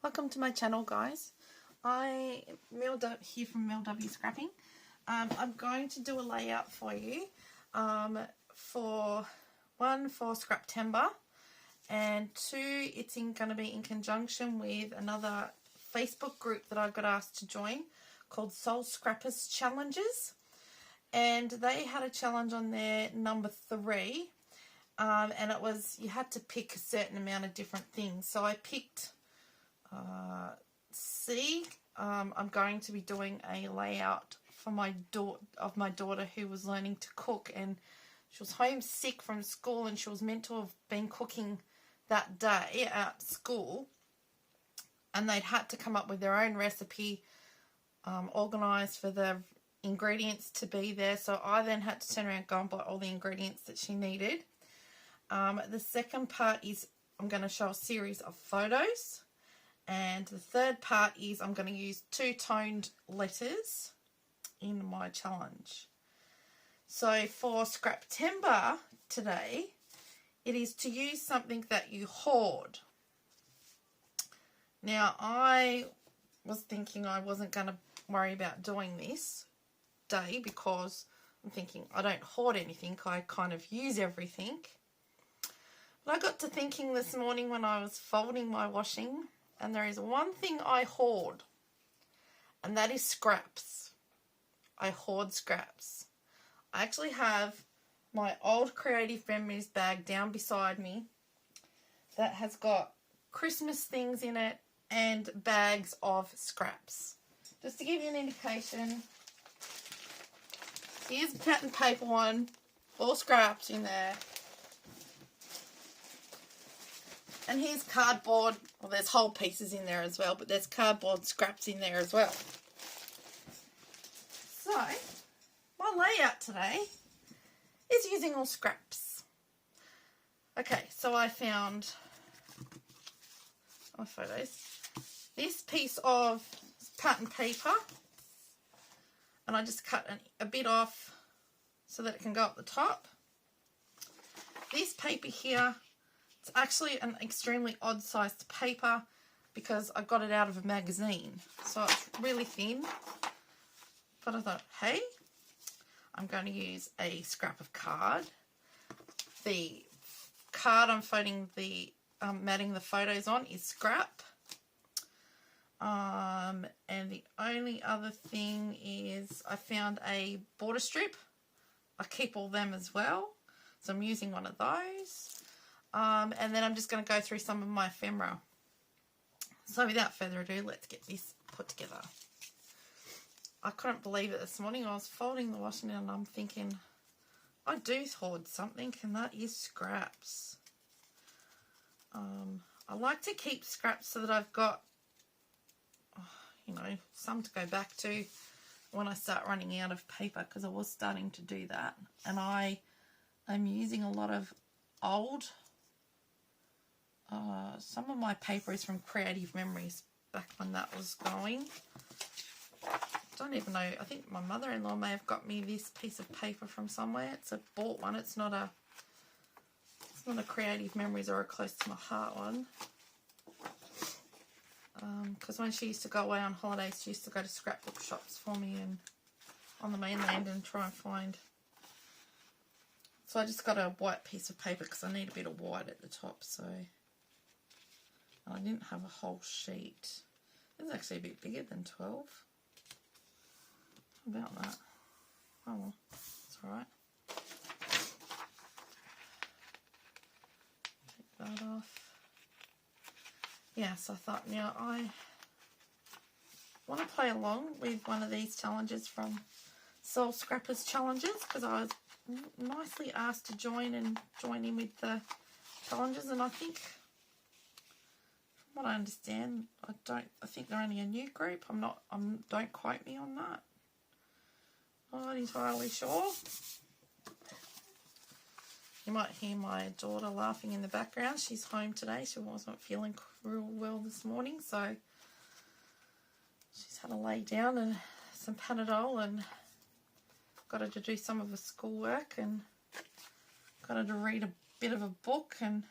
Welcome to my channel, guys. I am here from Mel W Scrapping. I'm going to do a layout for you for Scraptember, and two, it's going to be in conjunction with another Facebook group that I got asked to join called Soul Scrappers Challenges, and they had a challenge on their number 3, and it was you had to pick a certain amount of different things. So I picked C. I'm going to be doing a layout for my daughter who was learning to cook, and she was homesick from school, and she was meant to have been cooking that day at school, and they'd had to come up with their own recipe, organised for the ingredients to be there. So I then had to turn around and go and buy all the ingredients that she needed. The second part is I'm going to show a series of photos. And the third part is I'm going to use 2-toned letters in my challenge. So for Scraptember today, it is to use something that you hoard. Now, I was thinking I wasn't going to worry about doing this day because I'm thinking I don't hoard anything. I kind of use everything. But I got to thinking this morning when I was folding my washing, and there is one thing I hoard, and that is scraps. I hoard scraps. I actually have my old Creative Memories bag down beside me that has got Christmas things in it and bags of scraps. Just to give you an indication, here's a pattern paper one, all scraps in there. And here's cardboard. Well, there's whole pieces in there as well, but there's cardboard scraps in there as well. So, my layout today is using all scraps. Okay, so I found my photos. This piece of pattern paper, and I just cut a bit off so that it can go up the top. This paper here, it's actually an extremely odd sized paper because I got it out of a magazine. So it's really thin. But I thought, hey, I'm going to use a scrap of card. The card I'm matting the photos on is scrap. And the only other thing is I found a border strip. I keep all them as well. So I'm using one of those. And then I'm just going to go through some of my ephemera. So without further ado, let's get this put together. I couldn't believe it this morning. I was folding the washing and I'm thinking, I do hoard something, and that is scraps. I like to keep scraps so that I've got, some to go back to when I start running out of paper, because I was starting to do that. And I am using a lot of old. Some of my paper is from Creative Memories back when that was going. Don't even know. I think my mother-in-law may have got me this piece of paper from somewhere. It's a bought one. It's not a Creative Memories or a Close to My Heart one. Because when she used to go away on holidays, she used to go to scrapbook shops for me and on the mainland and try and find. So I just got a white piece of paper because I need a bit of white at the top. So I didn't have a whole sheet. It's actually a bit bigger than 12. How about that? Oh well, it's alright. Take that off. Yes, I thought, now I want to play along with one of these challenges from Soul Scrappers Challenges, because I was nicely asked to join in with the challenges, and I think, from what I understand, I think they're only a new group. Don't quote me on that. I'm not entirely sure. You might hear my daughter laughing in the background. She's home today. She wasn't feeling real well this morning, so she's had a lay down and some Panadol, and got her to do some of her schoolwork, and got her to read a bit of a book, and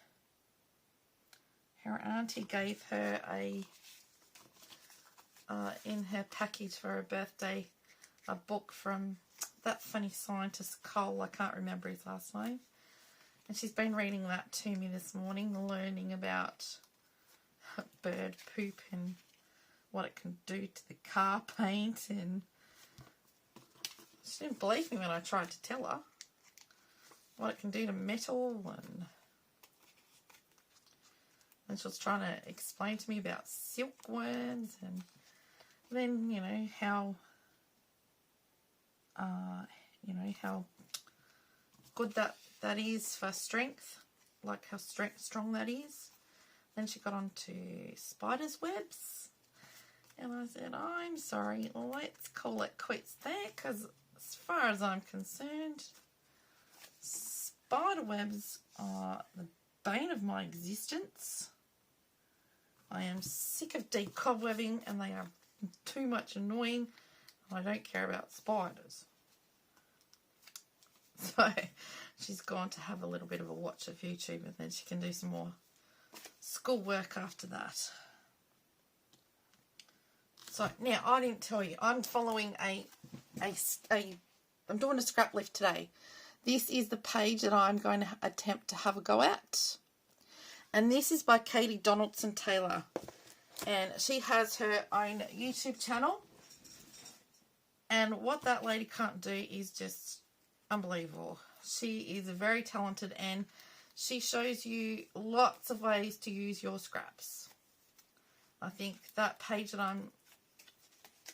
her auntie gave her a in her package for her birthday a book from that funny scientist Cole. I can't remember his last name. And she's been reading that to me this morning, learning about bird poop and what it can do to the car paint. And she didn't believe me when I tried to tell her what it can do to metal. And she was trying to explain to me about silkworms, and then, how good that is for strength, like how strong that is. Then she got on to spiders' webs, and I said, I'm sorry, let's call it quits there, because as far as I'm concerned, spider webs are the bane of my existence. I am sick of deep cobwebbing, and they are too much annoying. I don't care about spiders. So she's gone to have a little bit of a watch of YouTube, and then she can do some more schoolwork after that. So now, I didn't tell you, I'm following I'm doing a scrap lift today. This is the page that I'm going to attempt to have a go at. And this is by Katy Donaldson Taylor. And she has her own YouTube channel. And what that lady can't do is just unbelievable. She is very talented, and she shows you lots of ways to use your scraps. I think that page that I'm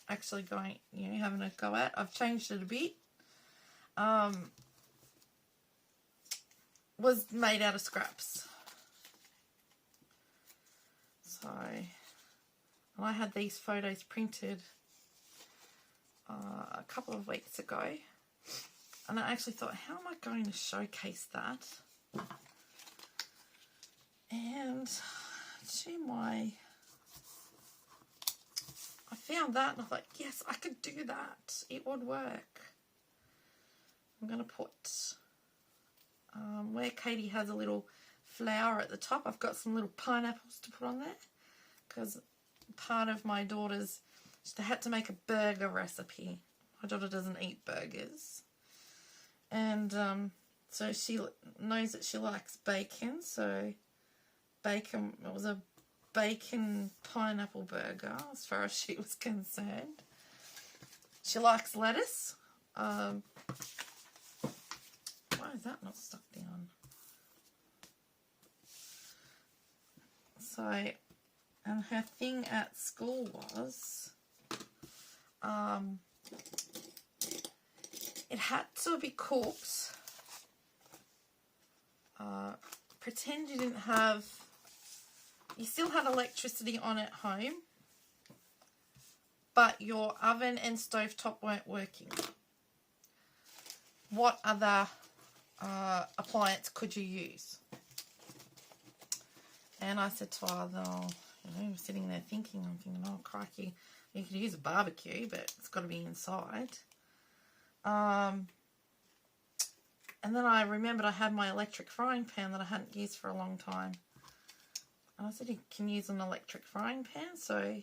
actually going, having a go at, I've changed it a bit. Was made out of scraps. So, and I had these photos printed a couple of weeks ago, and I actually thought, how am I going to showcase that? And I found that, and I thought, yes, I could do that. It would work. I'm going to put where Katy has a little flower at the top, I've got some little pineapples to put on there, because part of my daughter's, she had to make a burger recipe. My daughter doesn't eat burgers, and so she knows that she likes bacon, so bacon, it was a bacon pineapple burger as far as she was concerned. She likes lettuce. Why is that not stuck down? So, and her thing at school was, it had to be cooked. Pretend you didn't have, you still had electricity on at home, but your oven and stovetop weren't working. What other appliance could you use? And I said to her, I'm sitting there thinking, oh crikey, you could use a barbecue, but it's got to be inside. And then I remembered I had my electric frying pan that I hadn't used for a long time. And I said, you can use an electric frying pan. So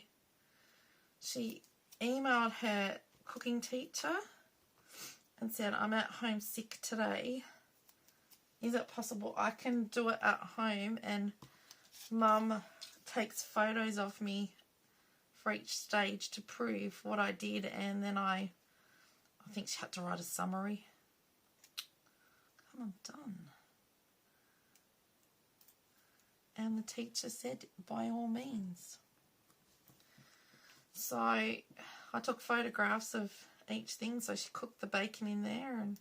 she emailed her cooking teacher and said, I'm at home sick today. Is it possible I can do it at home, and Mum takes photos of me for each stage to prove what I did, and then I think she had to write a summary. Come on, done. And the teacher said, by all means. So I took photographs of each thing, so she cooked the bacon in there and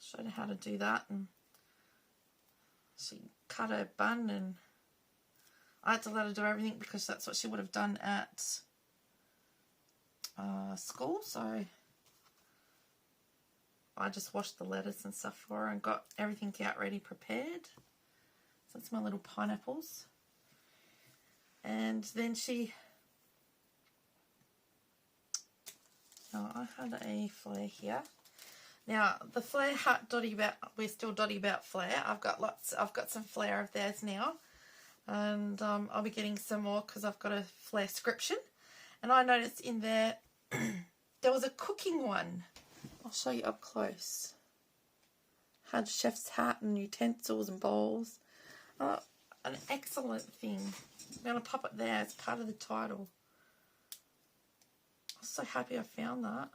showed her how to do that, and she cut her bun, and I had to let her do everything because that's what she would have done at school. So I just washed the lettuce and stuff for her and got everything out ready prepared. So that's my little pineapples. And then I had a flare here. Now the flare hut we're still dotty about flare. I've got some flare of theirs now, and I'll be getting some more because I've got a flare scription. And I noticed in there, there was a cooking one. I'll show you up close. Had chef's hat and utensils and bowls. An excellent thing. I'm going to pop it there as part of the title. I'm so happy I found that.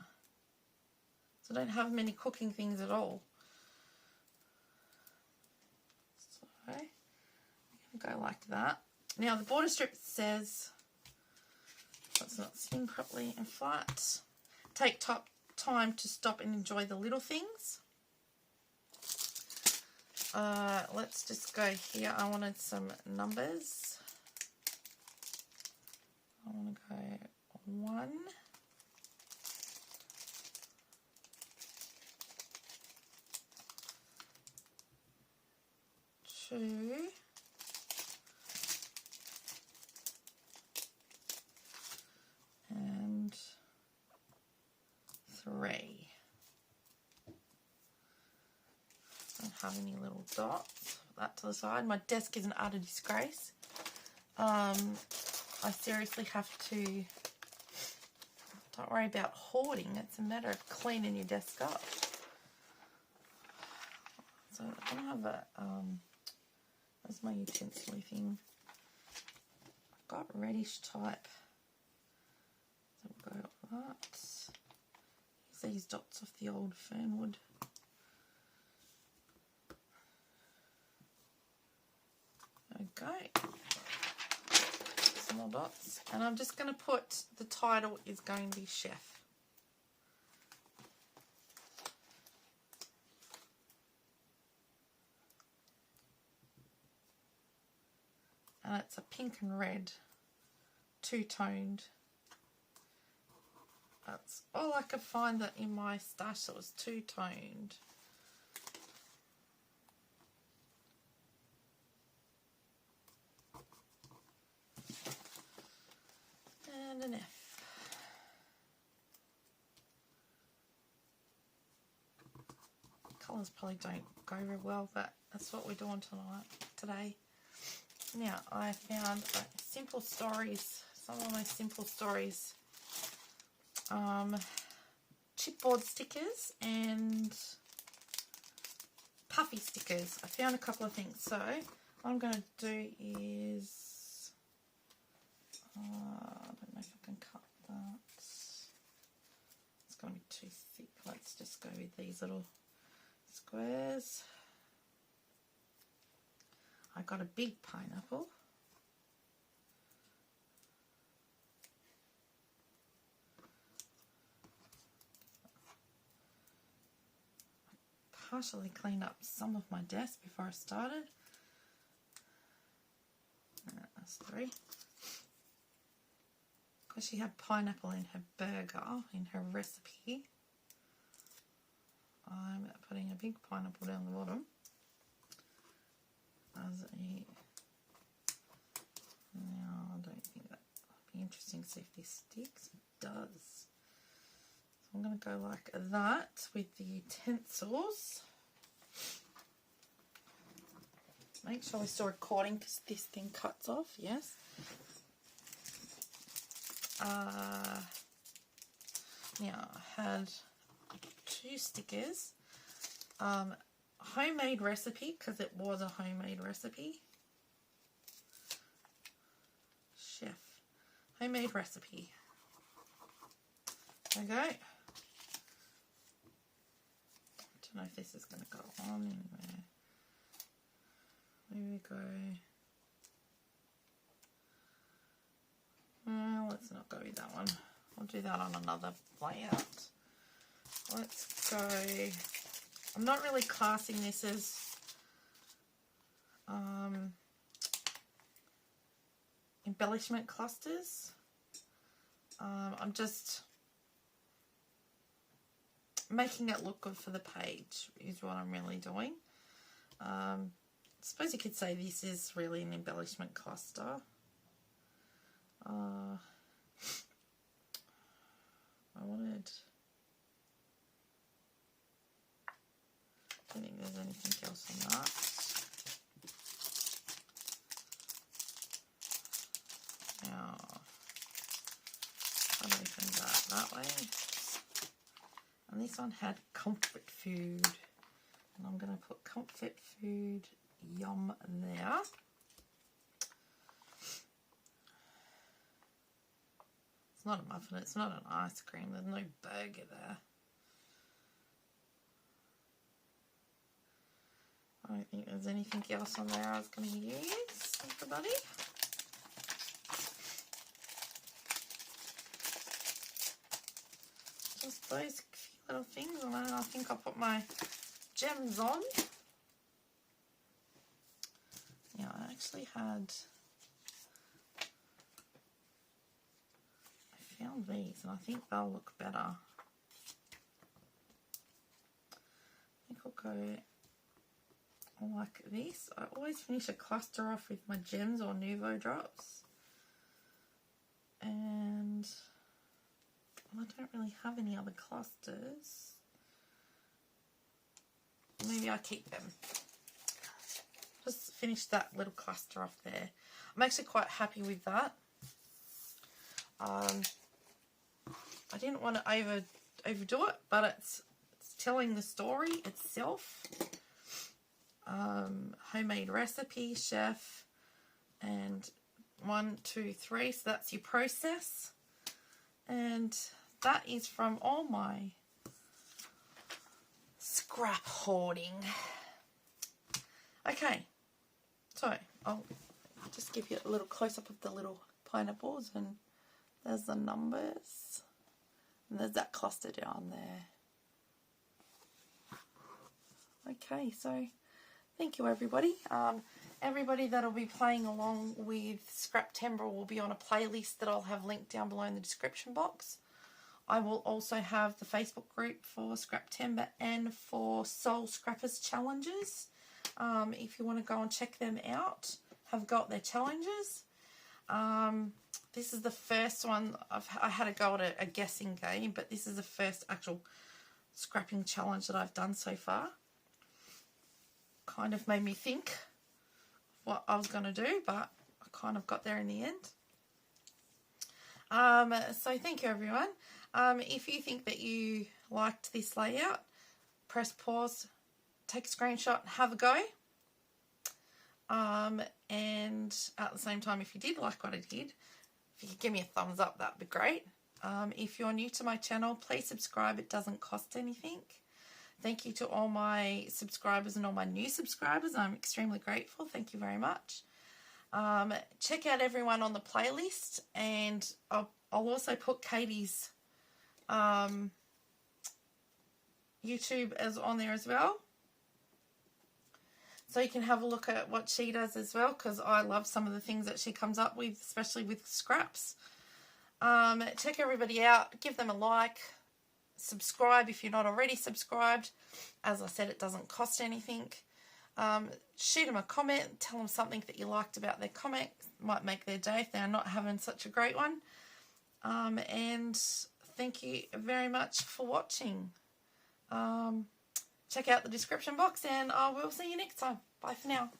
So I don't have many cooking things at all. So I'm going to go like that. Now the border strip says, that's not sitting properly and flat. Take time to stop and enjoy the little things. Let's just go here. I wanted some numbers. I want to go 1, 2, and 3. Don't have any little dots. Put that to the side. My desk is an utter disgrace. I seriously have to, don't worry about hoarding, it's a matter of cleaning your desk up. So I don't have a, that's my utensil thing. I've got reddish type. So we'll go like that. Use these dots off the old fernwood. Okay. Some more dots. And I'm just going to put, the title is going to be Chef. And it's a pink and red, two-toned. That's all I could find that in my stash that was two-toned. And an F. Colours probably don't go very well, but that's what we're doing today. Now, I found simple stories, some of my simple stories, chipboard stickers and puffy stickers. I found a couple of things. So, what I'm going to do is, I don't know if I can cut that. It's going to be too thick. Let's just go with these little squares. I got a big pineapple. I partially cleaned up some of my desk before I started. That's 3. Because she had pineapple in her burger, in her recipe. I'm putting a big pineapple down the bottom. As a, now I don't think that would be interesting to see if this sticks. It does. So I'm going to go like that with the utensils. Make sure we're still recording because this thing cuts off, yes. Now I had 2 stickers. Homemade recipe, because it was a homemade recipe. Chef. Homemade recipe. There we go. I don't know if this is going to go on anywhere. There we go. Well, let's not go with that one. I'll do that on another layout. Let's go. I'm not really classing this as embellishment clusters. I'm just making it look good for the page is what I'm really doing. I suppose you could say this is really an embellishment cluster. I don't think there's anything else on that. Now, that way. And this one had comfort food. And I'm going to put comfort food yum there. It's not a muffin, it's not an ice cream, there's no burger there. I don't think there's anything else on there I was going to use, everybody. Just those few little things, and then I think I'll put my gems on. Yeah, I actually had... I found these, and I think they'll look better. I think I'll go like this. I always finish a cluster off with my gems or Nuvo drops. And I don't really have any other clusters. Maybe I keep them. Just finish that little cluster off there. I'm actually quite happy with that. I didn't want to overdo it, but it's telling the story itself. Homemade recipe, chef, and 1, 2, 3. So that's your process, and that is from all my scrap hoarding. Okay, so I'll just give you a little close up of the little pineapples, and there's the numbers, and there's that cluster down there. Okay, so thank you everybody. Everybody that'll be playing along with Scraptember will be on a playlist that I'll have linked down below in the description box. I will also have the Facebook group for Scraptember and for Soul Scrappers challenges. If you want to go and check them out, have got their challenges. This is the first one. I had a go at a guessing game, but this is the first actual scrapping challenge that I've done so far. Kind of made me think what I was going to do, but I kind of got there in the end. So thank you everyone. If you think that you liked this layout, press pause, take a screenshot, have a go. And at the same time, if you did like what I did, if you could give me a thumbs up, that'd be great. If you're new to my channel, please subscribe. It doesn't cost anything. Thank you to all my subscribers and all my new subscribers. I'm extremely grateful. Thank you very much. Check out everyone on the playlist, and I'll also put Katy's YouTube as on there as well. So you can have a look at what she does as well, because I love some of the things that she comes up with, especially with scraps. Check everybody out. Give them a like. Subscribe if you're not already subscribed. As I said, it doesn't cost anything. Shoot them a comment. Tell them something that you liked about their comment. Might make their day if they're not having such a great one. And thank you very much for watching. Check out the description box, and I will see you next time. Bye for now.